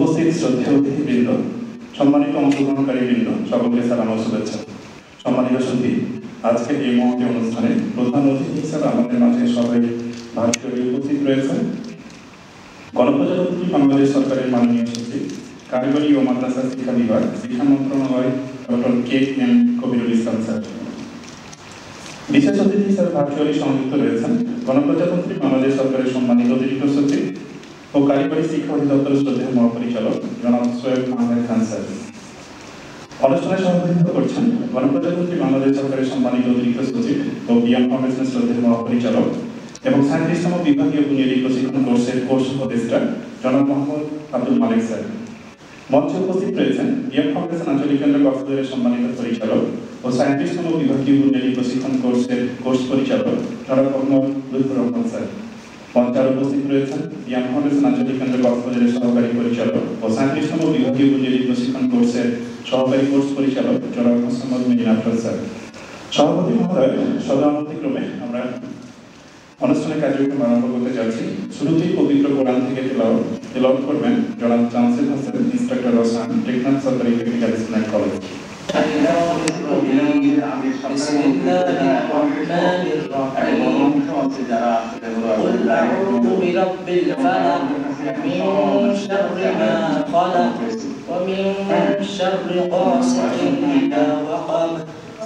উপস্থিত শ্রদ্ধেয় অতিথিবৃন্দ, সম্মানিত অংশগ্রহণকারীবৃন্দ, সকলকে সালাম ও শুভেচ্ছা। সম্মানিত সুধী, আজকের এই মহতী অনুষ্ঠানে প্রধান অতিথি হিসেবে আমাদের মাঝে সবাই ভার্চুয়ালি উপস্থিত রয়েছেন গণপ্রজাতন্ত্রী বাংলাদেশ সরকারের মাননীয় সচিব, কারিগরি ও মাদ্রাসা শিক্ষা বিভাগ, শিক্ষা মন্ত্রণালয়, ডক্টর কে.এম. কবিরুল ইসলাম স্যার। বিশেষ অতিথি হিসেবে ভার্চুয়ালি সংযুক্ত রয়েছেন গণপ্রজাতন্ত্রী বাংলাদেশ সরকারের সম্মানিত অতিরিক্ত সচিব ও কারিগরি শিক্ষা অধিদপ্তরের শ্রদ্ধেয় মহাপরিচালক জনাব সৈয়দ আহমেদ খান স্যার। অনুষ্ঠানে সভাপতিত্ব করছেন গণপ্রজাতন্ত্রী বাংলাদেশ সরকারের সম্মানিত অতিরিক্ত সচিব ও বিয়াম ফাউন্ডেশনের শ্রদ্ধেয় মহাপরিচালক এবং 37তম বিভাগীয় বুনিয়াদী প্রশিক্ষণ কোর্সের কোর্স উপদেষ্টা জনাব মোহাম্মদ আব্দুল মালিক স্যার। মঞ্চে উপস্থিত রয়েছেন বিয়াম ফাউন্ডেশন আঞ্চলিক কেন্দ্র কক্সবাজারের সম্মানিত পরিচালক ও 37তম বিভাগীয় বুনিয়াদী প্রশিক্ষণ কোর্সের কোর্স পরিচালক জনাব মোহাম্মদ লুৎফুর রহমান স্যার। মঞ্চে আরও উপস্থিত রয়েছেন বিয়াম ফাউন্ডেশন আঞ্চলিক কেন্দ্র কক্সবাজারের সহকারী পরিচালক ও 37তম বিভাগীয় বুনিয়াদী প্রশিক্ষণ কোর্সের সহকারী কোর্স পরিচালক জনাব মোহাম্মদ মিজান আফরোজ স্যার। সভাপতি মহোদয় সদানুমতিক্রমে আমরা অনুষ্ঠানের কার্যক্রম আরম্ভ করতে যাচ্ছি। শুরুতেই পবিত্র কোরআন থেকে তেলাওয়াত করবেন জনাব জামশেদ হাসান, ইন্সট্রাক্টর রসান, টেকনাফ সরকারি টেকনিক্যাল স্কুল অ্যান্ড কলেজ।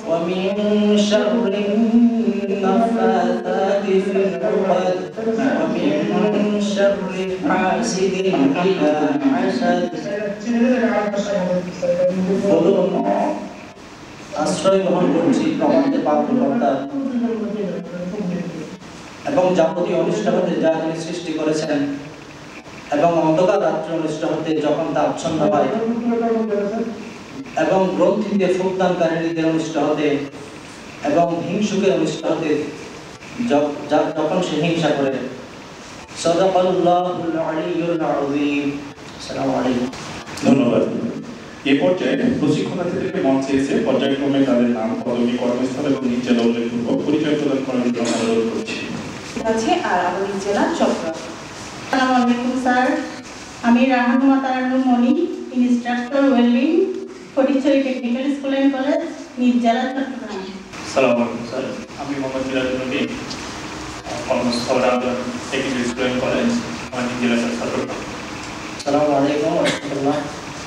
ومن شر النفاثات في العقد ومن شر حاسد إذا حسد বলুন আশ্রয় গ্রহণ করছি প্রমাণের পাত্রকর্তা এবং যাবতীয় অনিষ্ট হতে যা তিনি সৃষ্টি করেছেন এবং অন্ধকার রাত্রে অনিষ্ট হতে যখন তা আচ্ছন্ন হয় এবং গ্রন্থিতে ফুটদানকারীদের অনিষ্ট হতে এবং হিংসুকের অনিষ্ট হতে যখন সে হিংসা করে। সাদাকাল্লাহুল আলিয়্যুল আযীম। আসসালামু আলাইকুম। ধন্যবাদ। এ পর্যায়ে প্রশিক্ষণার্থীদেরকে মঞ্চে এসে পর্যায়ক্রমে তাদের নাম, পদবি, কর্মস্থল এবং নিজ জেলা উল্লেখপূর্বক পরিচয় প্রদান করার জন্য অনুরোধ করছি। আছে আর আমাদের জেলা চট্টগ্রাম। আসসালামু আলাইকুম স্যার, আমি Rahanuma Tarannum Moni, instructor welding, Fatikchhari technical school and college, নিজ জেলা চট্টগ্রাম। আসসালামু আলাইকুম স্যার, আমি মোহাম্মদ মিরাজুল নবী, কর্মস্থল Rampur technical school and college, আমার নিজ জেলা চট্টগ্রাম। আসসালামু আলাইকুম ওয়া রাহমাতুল্লাহ,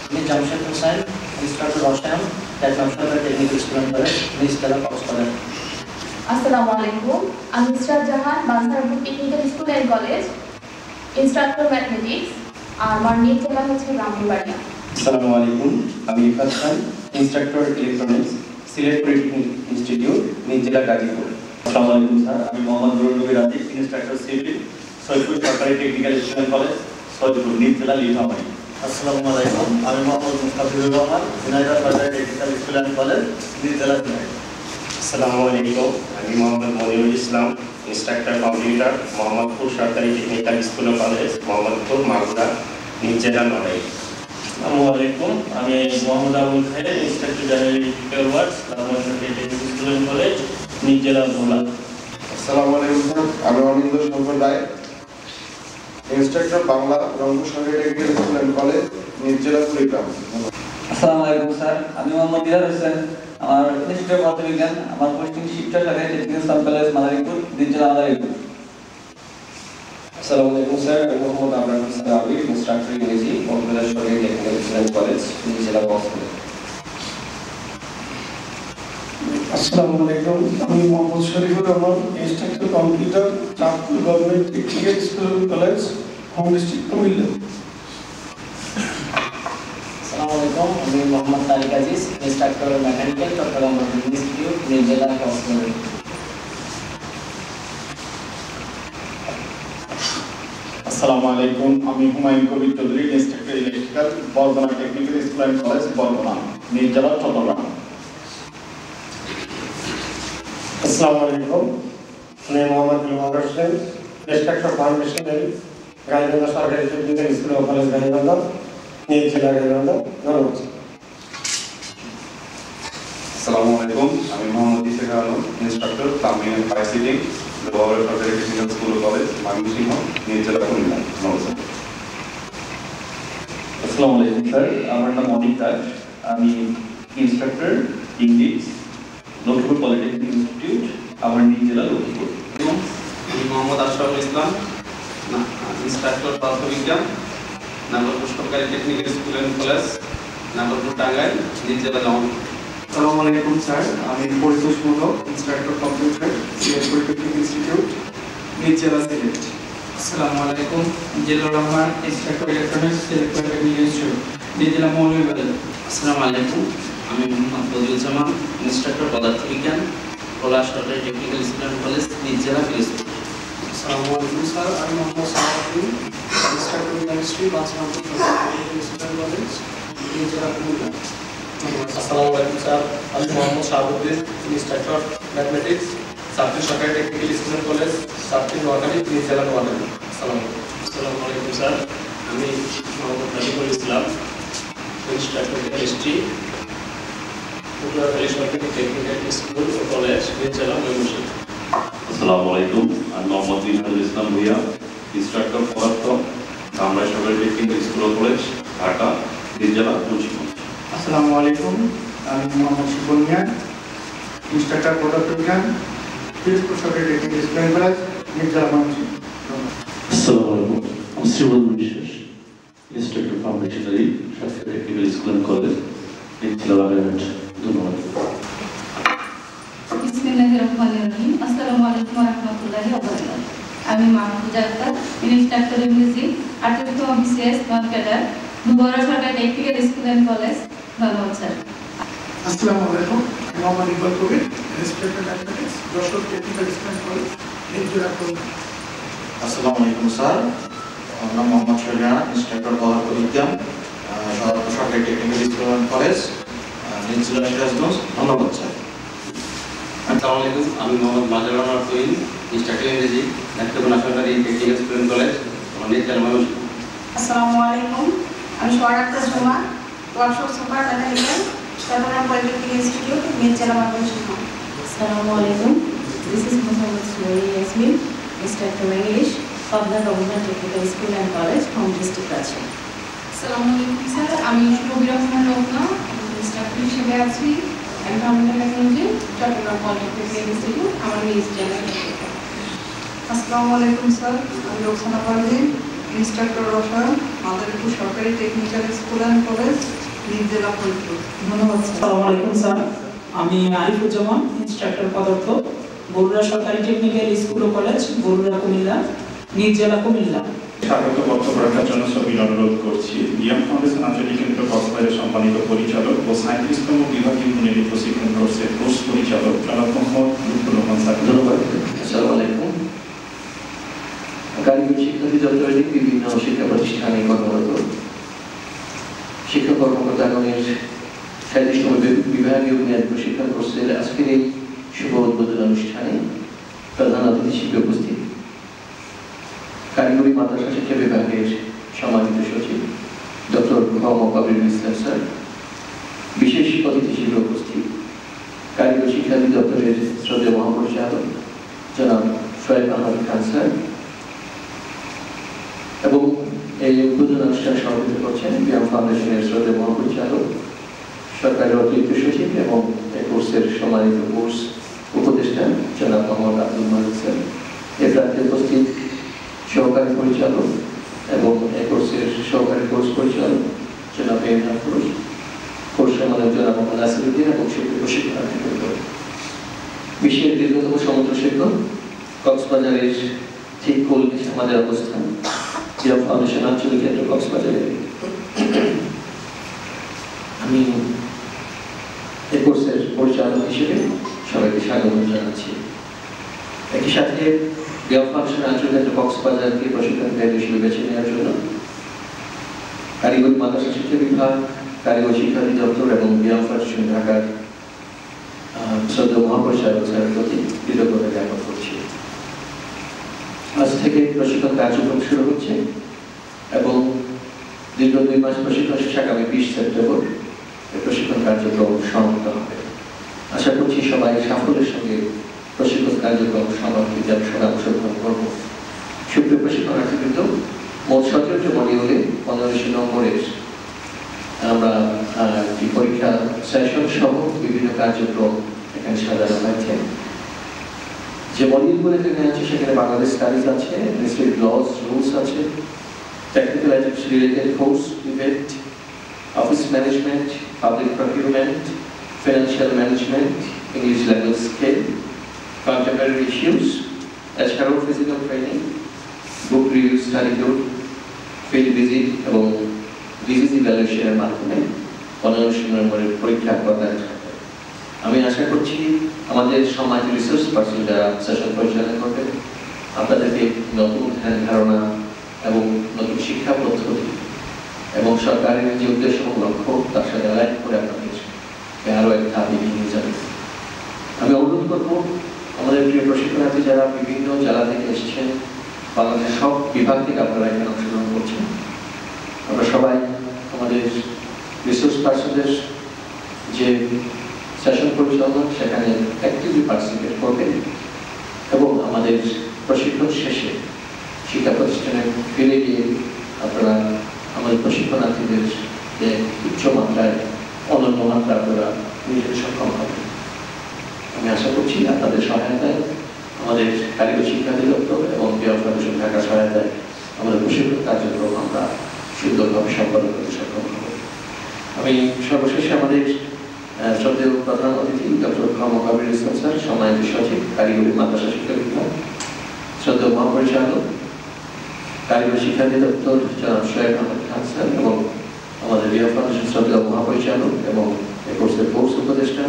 আমি জামশেদ হোসেন, ইনস্ট্রাক্টর রসায়ন, টেকনাফ সরকারি টেকনিক্যাল স্কুল অ্যান্ড কলেজ, নিজ জেলা কক্সবাজার। আসসালামু আলাইকুম, আমি Israt Jahan, Bansarapur technical school and college, instructor mathematics, আর আমার নিজ জেলা হচ্ছে রামপুরবাড়িয়া। আসসালামু আলাইকুম, আমি Ifat Khan, instructor electronics, Sylhet polytechnic institute, নিজ জেলা গাজীপুর। আসসালামু আলাইকুম স্যার, আমি মোহাম্মদ নুরুল নবী রাজীব, ইনস্ট্রাক্টর সিভিল, সৈয়দপুর সরকারি technical school and college, Saidpur, নিজ জেলা নীলফামারী। আসসালামু আলাইকুম, আমি মোহাম্মদ মুস্তাফিজুর রহমান, ঝিনাইদহ সরকারি টেকনিক্যাল স্কুল অ্যান্ড কলেজ, নিজ জেলা ঝিনাইদহ। আসসালামু আলাইকুম, আমি মোহাম্মদ মনিরুল ইসলাম, ইনস্ট্রাক্টর কম্পিউটার, মোহাম্মদপুর সরকারি টেকনিক্যাল স্কুল ও কলেজ, মোহাম্মদপুর, মাগুরা, নিজ জেলা নড়াইল। আসসালামু আলাইকুম, আমি Mohammad Abul Khayer, instructor general electrical works, Rampur সরকারি টেকনিক্যাল স্কুল অ্যান্ড কলেজ, নিজ জেলা ভোলা। আসসালামু আলাইকুম স্যার, আমি অনিন্দ শঙ্কর রায়, ইনস্ট্রাক্টর বাংলা, রংপুর সরকারি টেকনিক্যাল স্কুল অ্যান্ড কলেজ, নিজ জেলা কুড়িগ্রাম। আসসালামু আলাইকুম স্যার, আমি মোহাম্মদ দিলার হোসেন, আমার ইনস্টিটিউট অফ পদার্থবিজ্ঞান, আমার পোস্টিং শিবচর সরকারি টেকনিক্যাল স্কুল কলেজ, মাদারীপুর, নিজ জেলা মাদারীপুর। আসসালামু আলাইকুম স্যার, আমি মোহাম্মদ আবরার হোসেন আবির, ইনস্ট্রাক্টর ইংরেজি, কক্সবাজার সরকারি টেকনিক্যাল স্কুল অ্যান্ড কলেজ, নিজ জেলা কক্সবাজার। আসসালামু আলাইকুম, আমি Mohammad Sharifur Rahman, instructor computer, Chandpur government technical school and college, home district Comilla. আসসালামু আলাইকুম, আমি Mohammad Tariq Aziz, instructor mechanical, Chittagong institute, নিজ জেলা কক্সবাজার। আসসালামু আলাইকুম, আমি Humayun Kabir Chowdhury, instructor electrical, Barguna technical school and college, Barguna, নিজ জেলা চট্টগ্রাম। আসসালামু আলাইকুম, আমি মোহাম্মদ ইলমার হোসেন, ইনস্ট্রাক্টর ফাউন্ডেশনাল, গাইবান্ধা সরকারি টেকনিক্যাল স্কুল ও কলেজ, গাইবান্ধা, নিজ জেলা গাইবান্ধা। ধন্যবাদ। আসসালামু আলাইকুম, আমি Mohammad Isek Alam, instructor plumbing and fire sitting, Lohagara সরকারি টেকনিক্যাল স্কুল ও কলেজ, ময়মনসিংহ, নিজ জেলা কুমিল্লা। নমস্কার। আসসালামু আলাইকুম স্যার, আমার নাম অনিক দাস। আমি instructor English, Lakshmipur polytechnic institute, আমার নিজ জেলা লক্ষ্মীপুর। এবং আমি মোহাম্মদ আশরাফুল ইসলাম, ইনস্ট্রাক্টর পদার্থবিজ্ঞান, নাগরপুর সরকারি technical school and college, Nagarpur Tangail, নিজ জেলা জামালপুর। আসসালামু আলাইকুম স্যার, আমি Paritosh modak, instructor computer, Sylhet polytechnic institute, নিজ জেলা সিলেট। আসসালামু আলাইকুম, Zillur Rahman, instructor electronics, Sylhet polytechnic institute, নিজ জেলা মৌলভীবাজার। আসসালামু আলাইকুম, আমি মোহাম্মদ বদিউজ্জামান, ইনস্ট্রাক্টর পদার্থবিজ্ঞান, পলাশ সরকারি টেকনিক্যাল স্কুল অ্যান্ড কলেজ, নিজ জেলা পিরোজপুর। আসসালামু আলাইকুম স্যার, আমি মোহাম্মদ সালাউদ্দিন, ইনস্ট্রাক্টর কেমিস্ট্রি, বাংলাদেশ সরকারি টেকনিক্যাল স্কুল অ্যান্ড কলেজ, নিজ জেলা কুমিল্লা। আসসালামু আলাইকুম স্যার, আমি মোহাম্মদ শাহাবুদ্দিন, ইনস্ট্রাক্টর ম্যাথমেটিক্স, সাতটি সরকারি টেকনিক্যাল স্কুল অ্যান্ড কলেজ, সাতটি নোয়াখালী, নিজ জেলা নোয়াখালী। আসসালামু আলাইকুম স্যার, আমি মোহাম্মদ নাবিকুল ইসলাম, ইনস্ট্রাক্টর কেমিস্ট্রি, পটুয়াখালী সরকারি টেকনিক্যাল স্কুল ও কলেজ, নিজ জেলা ময়মনসিংহ। আসসালামু আলাইকুম, আমি মোহাম্মদ মিনহাজুল ইসলাম ভুইয়া, ইনস্ট্রাক্টর পদার্থ, ধামরাই সরকারি টেকনিক্যাল স্কুল ও কলেজ, ঢাকা, নিজ জেলা মুন্সিগঞ্জ। আসসালামু আলাইকুম, আমি মোহাম্মদ শিবন মিয়া, ইনস্ট্রাক্টর পদার্থবিজ্ঞান, পিরোজপুর সরকারি টেকনিক্যাল স্কুল অ্যান্ড কলেজ, নিজ জেলা ময়মনসিংহ। আসসালামু আলাইকুম, আমি শ্রীবল বিশ্বাস, ইনস্ট্রাক্টর ফাউন্ডেশনারি, সরকারি টেকনিক্যাল স্কুল অ্যান্ড কলেজ, নিজ জেলা বাগেরহাট। ধন্যবাদ। বিসমিল্লাহির রহমানির রহিম। আসসালামু আলাইকুম ওয়া রাহমাতুল্লাহি ওয়া বারাকাতুহু। আমি মাহফুজা আক্তার, ইনস্ট্রাক্টর ইংরেজি, 38তম বিসিএস নন ক্যাডার, দুবরা সরকারি টেকনিক্যাল স্কুল অ্যান্ড কলেজ, ধন্যবাদ স্যার। আসসালামু আলাইকুম, আমি Mohammad Iqbal Kabir, instructor mathematics, Jessore technical school and college, নিজ জেলা খুলনা। আসসালামু আলাইকুম স্যার, আমার নাম মোহাম্মদ শরিয়ানা, ইনস্ট্রাক্টর পদার্থবিজ্ঞান, সরকারি টেকনিক্যাল স্কুল অ্যান্ড কলেজ, নিজ জেলা সিরাজগঞ্জ। ধন্যবাদ স্যার। আসসালামু আলাইকুম, আমি মোহাম্মদ মাজহারুল রহমান তুহিন, ইনস্ট্রাক্টর ইংরেজি, নাগরপুর সরকারি টেকনিক্যাল স্কুল অ্যান্ড কলেজ, নিজ জেলা ময়মনসিংহ। আসসালামু আলাইকুম, আমি Sohag Akter Jhuma, workshop super mechanical, Chittagong polytechnic institute, নিজ জেলা ময়মনসিংহ। আসসালামু আলাইকুম, this is Mohammad Suraiya Yasmin, instructor English, Pabna government technical school and college, home district Rajshahi. আসসালামু আলাইকুম স্যার, আমি সুরভি রহমান রত্না, ইনস্ট্রাক্টর হিসেবে আছি environmental technology, Chittagong polytechnic institute, আমার নিজ জেলা। আসসালামু আলাইকুম স্যার, আমি রোকসানা পারভিন, ইনস্ট্রাক্টর রসায়ন, মাদারীপুর সরকারি টেকনিক্যাল স্কুল অ্যান্ড কলেজ, নিজ জেলা ফরিদপুর। ধন্যবাদ স্যার। আসসালামু আলাইকুম স্যার, আমি আরিফুজ্জামান, ইনস্ট্রাক্টর পদার্থ, বরুড়া সরকারি টেকনিক্যাল স্কুল ও কলেজ, বরুড়া কুমিল্লা, নিজ জেলা কুমিল্লা। স্বাগত বক্তব্য রাখার জন্য সবিল অনুরোধ করছি বিএম ফাউন্ডেশন আঞ্চলিক কেন্দ্র কক্সবাজারের সম্মানিত পরিচালক ও 37তম বিভাগীয় বুনিয়াদী প্রশিক্ষণ কোর্সের কোর্স পরিচালক জনাব মোহাম্মদ লুৎফুর রহমান স্যার। ধন্যবাদ। আসসালামু আলাইকুম, কারিগরি শিক্ষা অধিদপ্তরের বিভিন্ন শিক্ষা প্রতিষ্ঠানে কর্মরত শিক্ষা কর্মকর্তাগণের 37তম বিভাগীয় বুনিয়াদী প্রশিক্ষণ কোর্সের আজকের এই শুভ উদ্বোধন অনুষ্ঠানে প্রধান অতিথি হিসেবে উপস্থিত কারিগরি মাদ্রাসা শিক্ষা বিভাগের সম্মানিত সচিব ডক্টর মোহাম্মদ কবিরুল ইসলাম স্যার, বিশেষ অতিথি হিসেবে উপস্থিত কারিগরি শিক্ষা অধিদপ্তরের শ্রদ্ধেয় মহাপরিচালক জনাব শোয়েব আহমদ খান স্যার, এবং এই উদ্বোধন অনুষ্ঠানে সভাপতিত্ব করছেন বিএম ফাউন্ডেশনের শ্রদ্ধেয় মহাপরিচালক, সরকারের অতিরিক্ত সচিব এবং এই কোর্সের সম্মানিত কোর্স উপদেষ্টা জনাব মোহাম্মদ আব্দুল মালিক স্যার, এ প্রান্তে উপস্থিত সহকারী পরিচালক এবং এই কোর্সের সহকারী কোর্স পরিচালক জনাব এমহান পুরুষ, কোর্স সম্মানক জনাব মোহাম্মদ নাসিরুদ্দিন এবং শিক্ষক প্রশিক্ষণার্থীবৃন্দ। বিশ্বের দীর্ঘতম সমুদ্র সৈকত কক্সবাজারের ঠিক কোলঘেঁষে আমাদের অবস্থান। বিএম ফাউন্ডেশন আঞ্চলিক কেন্দ্র কক্সবাজারে আমি এই কোর্সের পরিচালক হিসেবে সবাইকে স্বাগত জানাচ্ছি। একই সাথে বিএম ফাউন্ডেশন আঞ্চলিক কেন্দ্র কক্সবাজারকে প্রশিক্ষণ কেন্দ্র হিসেবে বেছে নেওয়ার জন্য কারিগরি মাদ্রাসা শিক্ষা বিভাগ, কারিগরি শিক্ষা অধিদপ্তর এবং বিএম ফাউন্ডেশন ঢাকার শ্রদ্ধেয় মহাপরিচালক স্যারের প্রতি কৃতজ্ঞতা জ্ঞাপন করছি। আজ থেকে প্রশিক্ষণ কার্যক্রম শুরু হচ্ছে এবং দীর্ঘ 2 মাস প্রশিক্ষণ শেষে আগামী 20 সেপ্টেম্বর এই প্রশিক্ষণ কার্যক্রম সমাপ্ত হবে। আশা করছি সবাই সাফল্যের সঙ্গে প্রশিক্ষণ কার্যক্রম সমাপ্তিতে আমরা অংশগ্রহণ করব। সুপ্রিয় প্রশিক্ষণার্থীবৃন্দ, মোট 17টি মডিউলে 1500 নম্বরের আমরা একটি পরীক্ষা সেশন সহ বিভিন্ন কার্যক্রম এখানে সাজানো হয়েছে। যে মডিউলগুলো এখানে আছে সেখানে বাংলাদেশ স্টাডিজ আছে, অ্যাডমিনিস্ট্রেটিভ লস রুলস আছে, technical education related course event, office management, public procurement, financial management, English language skill, contemporary issues, এছাড়াও physical training, book review, study tour, field visit এবং ডিজিজ ইভ্যালুয়েশনের মাধ্যমে 15 নম্বরের পরীক্ষা প্রদান। আমি আশা করছি আমাদের সমাজ রিসোর্স পার্সন যারা সেশন পরিচালনা করবেন আপনাদেরকে নতুন ধ্যান ধারণা এবং নতুন শিক্ষা পদ্ধতি এবং সরকারের যে উদ্দেশ্য এবং লক্ষ্য তার সাথে অ্যালাইন করে আপনাদেরকে আরও এক ধাপ এগিয়ে নিয়ে যাবে। আমি অনুরোধ করব আমাদের প্রিয় প্রশিক্ষণার্থী যারা বিভিন্ন জেলা থেকে এসেছেন, বাংলাদেশের সব বিভাগ থেকে আপনারা এখানে অংশগ্রহণ করছেন, আমরা সবাই আমাদের রিসোর্স পার্সনদের যে সেশন পরিচালনা সেখানে অ্যাক্টিভলি পার্টিসিপেট করবেন এবং আমাদের প্রশিক্ষণ শেষে শিক্ষা প্রতিষ্ঠানে ফিরে গিয়ে আপনারা আমাদের প্রশিক্ষণার্থীদের যে উচ্চমাত্রায় অনন্য মাত্রা আপনারা নিজেদের সক্ষম হবেন। আমি আশা করছি আপনাদের সহায়তায় আমাদের কারিগরি শিক্ষা অধিদপ্তর এবং ব্যয় ফাউন্ডেশন ঢাকার সহায়তায় আমাদের প্রশিক্ষণ কার্যক্রম আমরা সুন্দরভাবে সম্পাদন করতে সক্ষম হব। আমি সর্বশেষে আমাদের শ্রদ্ধেয় প্রধান অতিথি ডক্টর কবির ইসলাম স্যার, সম্মানিত সচিব কারিগরি মাদ্রাসা শিক্ষা বিভাগ, শ্রদ্ধেয় মহাপরিচালক কারিগরি শিক্ষা অধিদপ্তর জনাব শোয়েব আহমেদ খান স্যার এবং আমাদের ব্যয় ফাউন্ডেশন শ্রদ্ধেয় মহাপরিচালক এবং এই কোর্সের কোর্স উপদেষ্টা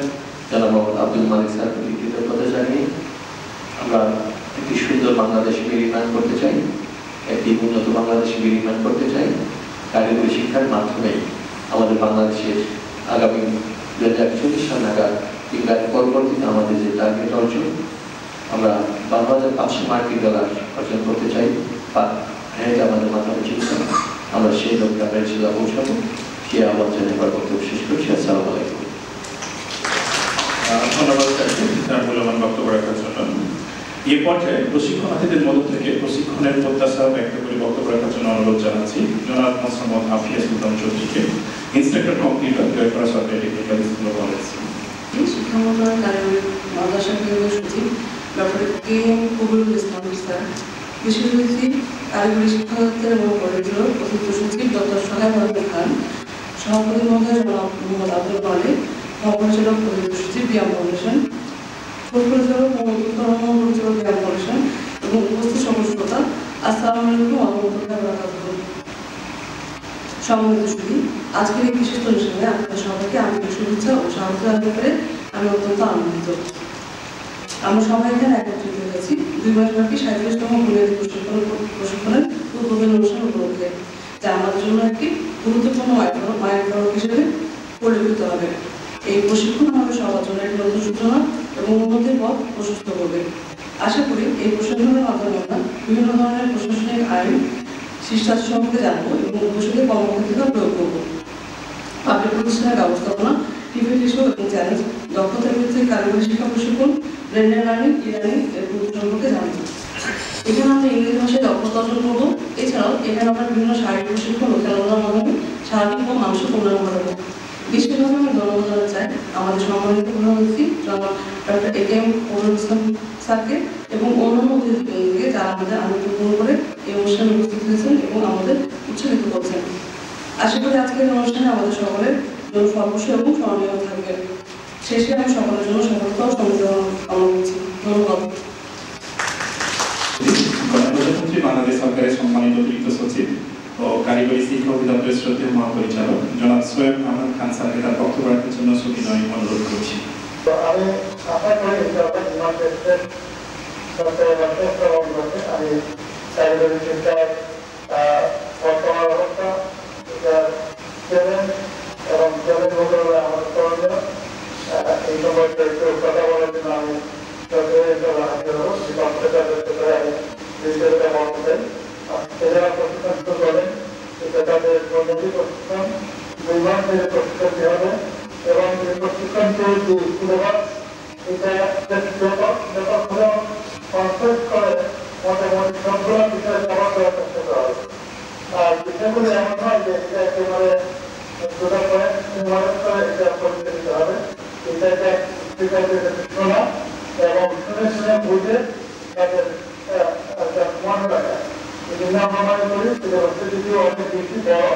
জনাব মোহাম্মদ আব্দুল মালিক স্যারকে কৃতজ্ঞতা জানিয়ে আমরা একটি সুন্দর বাংলাদেশ বিনির্মাণ করতে চাই, একটি উন্নত বাংলাদেশ বিনির্মাণ করতে চাই। কারিগরি শিক্ষার মাধ্যমে আমাদের বাংলাদেশের আগামী 2040 সাল নাগাদ কিংবা পরবর্তীতে আমাদের যে টার্গেট অর্জন আমরা 12,500 মার্কিন ডলার অর্জন করতে চাই, এটা আমাদের মাথায় চিন্তা, আমরা সেই লক্ষ্যে আমরা ইনশাআল্লাহ পৌঁছাবো। সে আমার জন্য এবার বক্তব্য শেষ করছি। আসসালামু আলাইকুম। ধন্যবাদ স্যারকে তার মূল্যবান বক্তব্য রাখার জন্য। এই পর্যায়ে প্রশিক্ষণার্থীদের মধ্য থেকে প্রশিক্ষণের প্রত্যাশা ব্যক্ত করে বক্তব্য রাখার জন্য অনুরোধ জানাচ্ছি জনাব মোহাম্মদ আফিয়া সুলতান চৌধুরীকে, ইন্সট্রাক্টর কম্পিউটার জয়পুরা সরকারি টেকনিক্যাল স্কুল অফ কলেজ। শিক্ষা মন্ত্রণালয়ের কারিগরি মাদ্রাসা বিভাগের সচিব ডক্টর কে এম কবিরুল ইসলাম স্যার, বিশেষ অতিথি কারিগরি শিক্ষা দপ্তরের মহাপরিচালক অতিরিক্ত সচিব ডক্টর সোহেব আহমেদ খান, সভাপতি মহোদয় জনাব মোহাম্মদ আব্দুল মালিক, মহাপরিচালক অতিরিক্ত সচিব বিয়াম ফাউন্ডেশন, পরিচালক মহাপরিচালক বিয়াম ফাউন্ডেশন এবং উপস্থিত সকল শ্রোতা, আসসালামু আলাইকুম ওয়া রাহমাতুল্লাহি ওয়া বারাকাতুহু। সম্মানিত সুধী, আজকের এই বিশেষ অনুষ্ঠানে আপনাদের সবাইকে আন্তরিক শুভেচ্ছা ও স্বাগত জানাতে পেরে আমি অত্যন্ত আনন্দিত। আমরা সবাই এখানে একত্রিত হয়েছি 2 মাসব্যাপী 37তম বুনিয়াদী প্রশিক্ষণের উদ্বোধন অনুষ্ঠান উপলক্ষে, যা আমাদের জন্য একটি গুরুত্বপূর্ণ মাইলফলক হিসেবে পরিণত হবে। এই প্রশিক্ষণ আমাদের সবার জন্য একটি নতুন সূচনা এবং উন্নতির পথ প্রশস্ত করবে। আশা করি এই প্রশিক্ষণের মাধ্যমে আমরা বিভিন্ন ধরনের প্রশাসনিক আইন শিষ্টাচার সম্পর্কে জানবো এবং ভবিষ্যতে কর্মক্ষেত্রে প্রয়োগ করব। পাবলিক প্রতিষ্ঠানের ব্যবস্থাপনা, টিভি শো এবং চ্যালেঞ্জ, দক্ষতা ভিত্তিক কারিগরি শিক্ষা প্রশিক্ষণ, ব্লেন্ডেড লার্নিং, ই-লার্নিং এর গুরুত্ব সম্পর্কে জানব। এখানে আমরা ইংরেজি ভাষায় দক্ষতা অর্জন করবো। এছাড়াও এখানে আমরা বিভিন্ন শারীরিক প্রশিক্ষণ ও খেলাধুলার মাধ্যমে শারীরিক ও মানসিক উন্নয়ন ঘটাবো। বিশেষভাবে আমি ধন্যবাদ জানাতে চাই আমাদের সম্মানিত প্রধান অতিথি জনাব doctor A K M Kabirul Islam স্যারকে এবং অন্যান্য অতিথিবৃন্দকে যারা আমাদের আনন্দপূর্ণ করে এই অনুষ্ঠানে উপস্থিত হয়েছেন এবং আমাদের উৎসাহিত করছেন। আশা করি আজকের অনুষ্ঠানে আমাদের সকলের জন্য ফলপ্রসূ এবং স্মরণীয় থাকবে। শেষে আমি সকলের জন্য সফলতা ও সমৃদ্ধি কামনা করছি। ধন্যবাদ। গণপ্রজাতন্ত্রী বাংলাদেশ সরকারের সম্মানিত অতিরিক্ত সচিব ও কারিগরি শিক্ষা অধিদপ্তরের শ্রদ্ধেয় মহাপরিচালক জনাব সোহেব আহমেদ খান স্যারকে তার বক্তব্য রাখার জন্য সুবিনয় অনুরোধ করছি। আমি আশা করি আমি কারিগরি শিক্ষার বর্তমান অবস্থা এবং চ্যালেঞ্জ মোকাবেলা আমার করণীয় এই সময়টা একটু কথা বলার জন্য আমি হাজির হবো। আমি বিষয়টা বলতে চাই। এছাড়া প্রশিক্ষণ শুরু করেন তাদের প্রশিক্ষণ 2 মাস ধরে প্রশিক্ষণ দেওয়া হবে এবং এই প্রশিক্ষণকে যে সিলেবাস এটা যতগুলো কনসেপ্ট করে মোটামুটি সবগুলো বিষয়ে কভার করার চেষ্টা করা হবে। আর বিষয়গুলো এমন হয় যে এটা একেবারে ছোটার পরে মনে করে এটা পরীক্ষা দিতে হবে। এটা শোনা এবং শুনে শুনে বুঝে তাদের মনে রাখা। যদি আমরা মনে করি সেটা হচ্ছে যদিও অনেক বেশি বড়,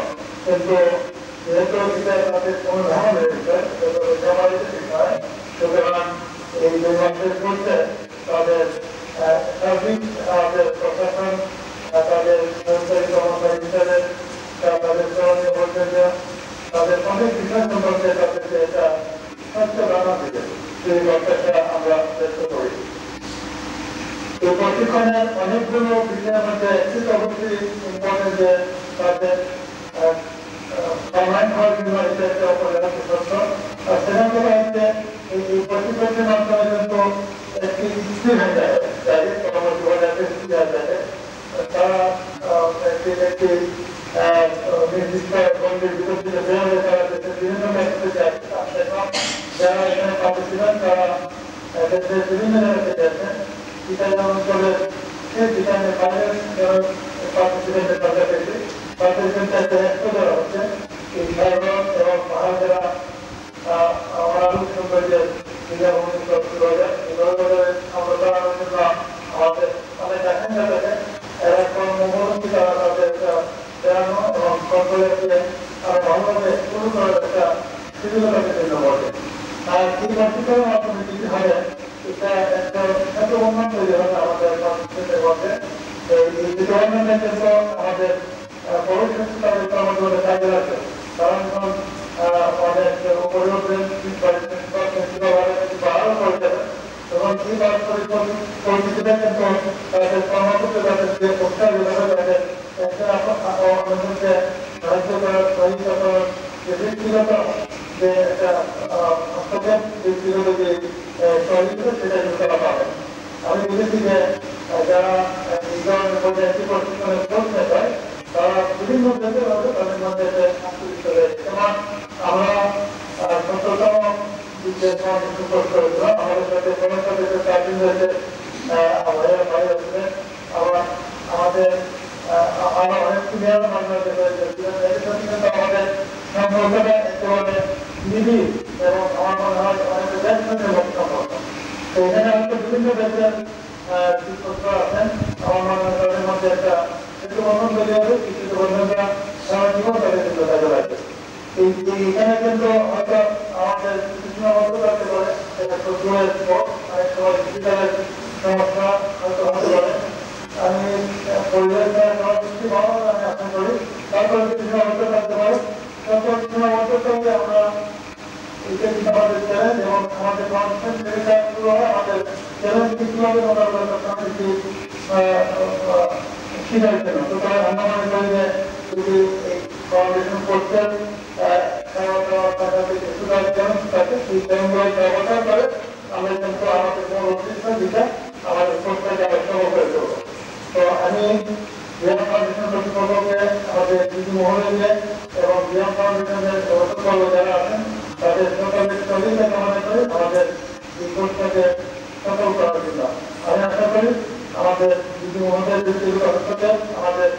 কিন্তু যেহেতু এটা তাদের অনুধাবন রয়েছে সুতরাং এই 2 মাসের মধ্যে তাদের সার্বিক প্রশাসন, তাদের সরকারি কর্মচারী হিসেবে তাদের করণীয় বলতে তাদের অনেক বিষয় সম্পর্কে তাদেরকে এটা সচেতনতা দিতে সেই প্রত্যাশা আমরা ব্যক্ত করি। এই প্রশিক্ষণের অনেকগুলো বিষয়ের মধ্যে একটি অবশ্যই ইম্পর্টেন্ট যে তাদের অনলাইন হওয়ার জন্য এটা একটা অপরিহার্য শর্ত। আর সেখানে হচ্ছে এই প্রশিক্ষণের মাধ্যমে কিন্তু একটি স্থির হয়ে যায়, যাদের কর্মজীবনে দেওয়া যায় তারা একটি নির্দিষ্ট বন্ধের ভিতর থেকে বের হয়ে তারা দেশের বিভিন্ন ক্ষেত্রে যারা এখানে পাঠিয়েছিলেন তারা দেশের বিভিন্ন জায়গাতে গেছেন। ইতালি অঞ্চলের ইতালির বাইরে যারা পাঠিয়েছিলেন কাছাকাছি তাদের কিন্তু একটা একটু দেওয়া হচ্ছে এই সাগর এবং পাহাড় যারা অনারূপ সৌন্দর্যের আমরা জানানোর জন্য আমাদের অনেক আকাঙ্ক্ষা থাকে। এরা কর্মমূলকী তারা তাদের বেড়ানো এবং কর্মকে আরো ভালোভাবে শুরু করার একটা সুযোগতাকে জন্য বলে। আর এই পাঠ্যক্রমের মাধ্যমে যদি হয় এটা একটা এত উন্নত তৈরি হবে আমাদের সংস্কৃতির মধ্যে। এই গভর্নমেন্টের জন্য আমাদের ভবিষ্যৎ তাদের কর্মজীবনে কাজে লাগবে। কারণ এখন অনেক উপরে উঠবেন বাড়ানো করে দেবেন এবং এই পরিস্থিতিতে কিন্তু তাদের কর্মক্ষেত্রে তাদের যে প্রত্যাশা তাদের একটা সাহায্য করার সহিংসতার যে ব্যক্তিগত যে একটা হস্তক্ষেপ ব্যক্তিগত যে সহযোগিতা সেটা কিন্তু তারা পাবেন। আমি বুঝেছি যে যারা এই ধরনের পর্যায়ে প্রশিক্ষণের করতে চায় তারা বিভিন্ন ক্ষেত্রে হবে তাদের মধ্যে আন্তরিকতা রয়েছে। যেমন আমরা ১৭তম যে সমাবেশ করেছিলাম আমাদের সাথে সমস্যা চাকরি রয়েছে ভাই আসলে আমাদের আরো অনেক সিনিয়র মানুষ আমাদের সম্পর্কটা একেবারে নিবিড় এবং আমার মনে হয় অনেক ব্যক্তিগত সম্পর্ক। তো এখানে হয়তো বিভিন্ন দেশের শিক্ষকরা আছেন, আমার মনে হয় তাদের মধ্যে একটা একটু বন্ধন তৈরি হবে, কিছু বন্ধনটা সারা জীবন তাদের কিন্তু কাজে লাগবে। এখানে কিন্তু হয়তো আমাদের সীমাবদ্ধ থাকতে পারে, এটা প্রচুরের পর অনেক সময় ডিজিটালের সমস্যা হয়তো হতে পারে। আমি পরিবেশের সবকিছু ভালো আমি আশা করি, তারপরে যদি সীমাবদ্ধ থাকতে পারে তারপর সীমাবদ্ধতাকে আমরা এটা কিন্তু আমাদের চ্যালেঞ্জ এবং আমাদের কনফিডেন্স সেটা শুরু হয় আমাদের চ্যালেঞ্জকে কীভাবে মোকাবিলা করতে হবে সেটি শিখাইতে না। সুতরাং আমরা মনে করি যে যদি এই ফাউন্ডেশন কোর্সের আমরা কিন্তু আমাদের মূল উদ্দেশ্য যেটা আমাদের কোর্সটাকে আমরা সফল করে দেবো। তো আমি বিএম ফাউন্ডেশন কর্তৃপক্ষকে আমাদের দিদি মহোদয়কে এবং বিএম ফাউন্ডেশনের কর্তৃপক্ষ যারা আছেন তাদের সকলের সহযোগিতা কামনা করে আমাদের এই কোর্সটাকে সফল করার জন্য আমি আশা করি আমাদের দিদি মহোদয়ের ব্যক্তিগত হস্তক্ষেপ আমাদের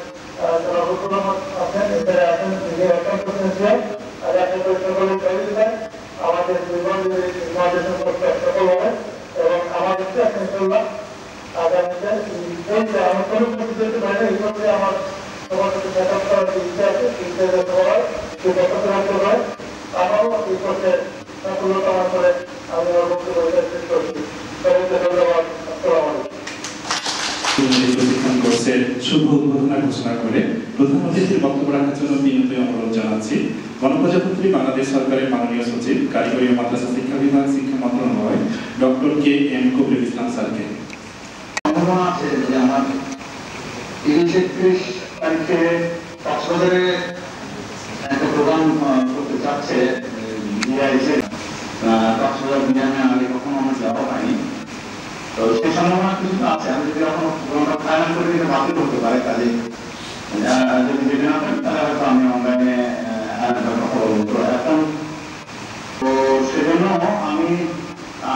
যারা রুকুলমত আছেন এখানে আছেন নিজের অত্যন্ত সেন্সিয়াল আর আশা করি সকলের সহযোগিতায় আমাদের ফাউন্ডেশন কোর্সটা সফল হবে এবং আমাদেরকে ইনশাআল্লাহ আগামীতে আমার কোনো প্রতিযোগিতা বাইরে এই ক্ষেত্রে আমার সবার সাথে দেখা করার যে ইচ্ছা আছে ইচ্ছা যাতে হয় সেই কথা রাখতে হয়। আমারও এই কোর্সে সাফল্য কামনা করে আমি আমার বক্তব্য শেষ করছি। সবাইকে ধন্যবাদ। আসসালামু আলাইকুম। প্রশিক্ষণ কোর্সের শুভ উদ্বোধনা ঘোষণা করে প্রধান অতিথির বক্তব্য রাখার জন্য বিনীত অনুরোধ জানাচ্ছি গণপ্রজাতন্ত্রী বাংলাদেশ সরকারের মাননীয় সচিব কারিগরি ও মাদ্রাসা শিক্ষা বিভাগ শিক্ষা মন্ত্রণালয় ডক্টর কে.এম. কবিরুল ইসলাম স্যারকে। সম্ভাবনা আছে যে আমার ৩০-৩১ তারিখে কক্সবাজারে একটা প্রোগ্রাম করতে চাচ্ছে কক্সবাজার মিডিয়ামে আগে কখনো আমার যাওয়া হয়নি। তো সেই সম্ভাবনা কিছু আছে, আমি যদি এখনো প্রোগ্রামটা ফাইনাল করে দিতে বাতিল হতে পারে, কাজে যদি যেতে না পারি তাহলে হয়তো আমি অনলাইনে কথা বলবো। এখন তো সেজন্য আমি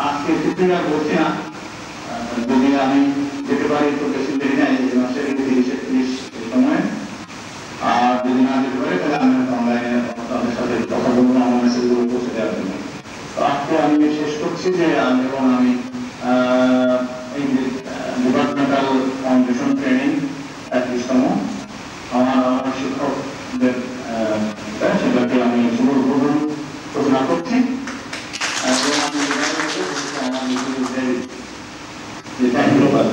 আজকে কিছুদিন আর বলছি না, যদি আমি যেতে পারি তো বেশি দেরি নাই এই মাসের ৩০-৩১ সময়, আর যদি না যেতে পারি তাহলে আমি অনলাইনে আপনাদের সাথে যে আমি ডিপার্টমেন্টাল ফাউন্ডেশন ট্রেনিং 31তম আমার শিক্ষকদের সেটাকে আমি শুভ উদ্বোধন ঘোষণা করছি। ধন্যবাদ।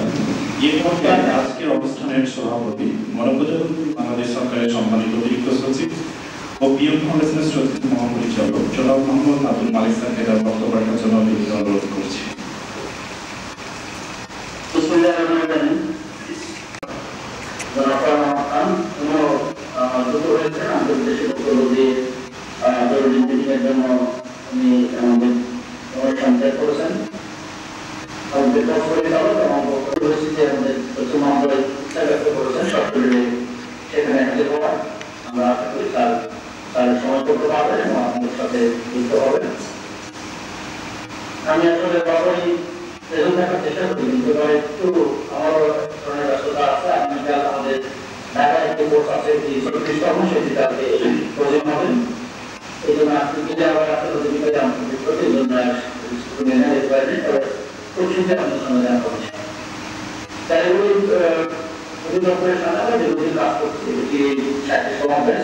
এই মুহূর্তে আজকের অনুষ্ঠানের সভাপতি মনোপ্রজাতন্ত্রী বাংলাদেশ সরকারের সম্মানিত অতিরিক্ত সচিব ও পিএম ফাউন্ডেশনের শ্রদ্ধেয় মহাপরিচালক জনাব মোহাম্মদ আব্দুল মালিক স্যারকে তার বক্তব্য রাখার জন্য বিনীত অনুরোধ করছি। আমি আসলে বাবাই প্রেজেন্ট থাকার চেষ্টা করি, কিন্তু একটু আমারও ধরনের ব্যস্ততা আছে। আমি কাল আমাদের ঢাকায় একটি কোর্স আছে, তখন সেটিতে আজকে প্রয়োজন হবে। এই জন্য আজকে মিলে আবার আসলে প্রতিযোগিতায় অংশগ্রহণ করতে এই জন্য মেনে যেতে পারেনি, তবে খুব শীঘ্রই আমাদের সঙ্গে দেখা করছি। তাই ওই অধিদপ্তরের সাথে আমরা যেগুলি কাজ করছি এটি সাহিত্য সমাবেশ,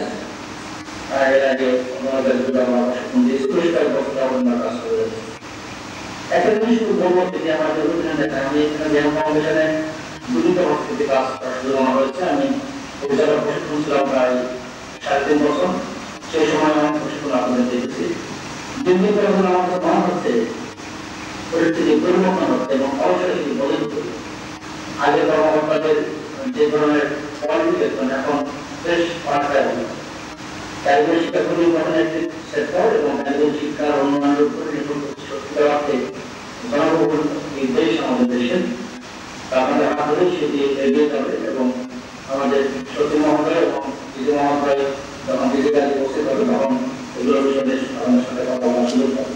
এর আগে অন্যান্য আমরা প্রশিক্ষণ দিয়েছি, পরিষ্কার বছর আমরা কাজ করে যাচ্ছি। একটা জিনিস খুব বলবো যে আমাদের আমি এখানে ফাউন্ডেশনে দুটো হস্তক্ষেপে কাজ করার সুযোগ আমার হয়েছে। আমি পরিচালক প্রশিক্ষণ ছিলাম প্রায় 3.5 বছর। সেই সময় আমার প্রশিক্ষণ আপনাদের দেখেছি। দিন দিন করে আমার কাছে মনে হচ্ছে পরিস্থিতি পরিবর্তন হচ্ছে এবং অবশ্যই সেটি বলে আগে কর্মকর্তাদের যে ধরনের কোয়ালিফিকেশন এখন বেশ অনেকটা কারিগরি শিক্ষা পরিবর্তনের একটি সেক্টর এবং কারিগরি শিক্ষার উন্নয়নের উপর নির্ভর করতে জনবহুল এই দেশ আমাদের দেশে আপনাদের হাত ধরে সেটি এগিয়ে যাবে এবং আমাদের সচিব মহোদয় এবং বিজু মহোদয় যখন ডিজিটাল উপস্থিত হবে তখন এগুলো বিষয়ে আমাদের সাথে কথা বলার সুযোগ পাবে।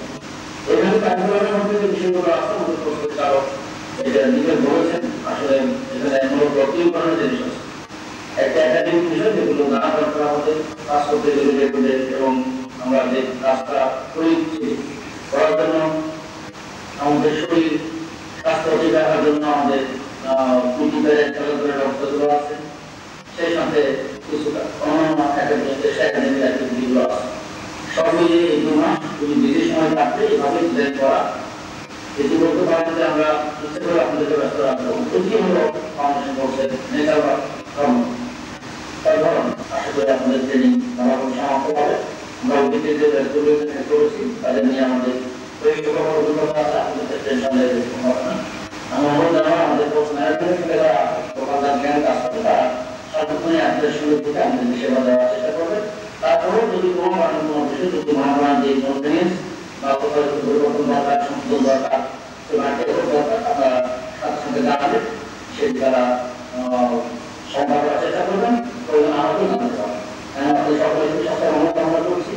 এখানে কার্যক্রমের মধ্যে যে বিষয়গুলো আছে আমাদের প্রস্তুত চালক এটা নিজে বলেছেন, আসলে এখানে মূলত 3 ধরনের জিনিস আছে। একটা একাডেমিক বিষয় যেগুলো নানা দরকার আমাদের কাজ করতে গেলে এবং আমরা যে কাজটা করেছি করার জন্য আমাদের শরীর স্বাস্থ্য ঠিক রাখার জন্য আমাদের রক্তগুলো আছে, সেই সাথে কিছুটা অন্যান্য একাডেমিক অ্যাক্টিভিটিগুলো আছে। সব মিলিয়ে এই 2 মাস যদি বেশি সময় থাকলে এইভাবে ডিজাইন করা যেটি বলতে পারেন যে আমরা ইচ্ছে করে আপনাদেরকে ব্যস্ত রাখবো। এটি হলো ফাউন্ডেশন কোর্সের নেচার বা ধর্ম। তাই ধরুন আশা করি আপনাদের ট্রেনিং ভালোভাবে সমাপ্ত হবে। আমরা অতীতে যে ব্যস্তগুলো করেছি তাদের নিয়ে আমাদের অভিজ্ঞতা আছে, আপনাদের টেনশন নেই হবে না। আমি অনুরোধ জানাবো আমাদের কোর্স ম্যানেজমেন্ট থেকে যারা দোকানদার জ্ঞান কাজ করবে তারা সর্বক্ষণই আপনাদের সুযোগ থেকে আমাদের সেবা দেওয়ার চেষ্টা করবে। তারপরেও যদি কোনো কারণ কোনো বিষয় যদি মনে করেন যে কনফিডেন্স বা কোথাও পরিবর্তন দরকার, সংশোধন দরকার, দরকার আপনারা সাথে সাথে জানাবেন, সেটি তারা সম্ভব করার চেষ্টা করবেন, প্রয়োজন আমাকেও জানাতে পারবেন। আমাদের সকলের সাথে অনুরোধ আমরা করছি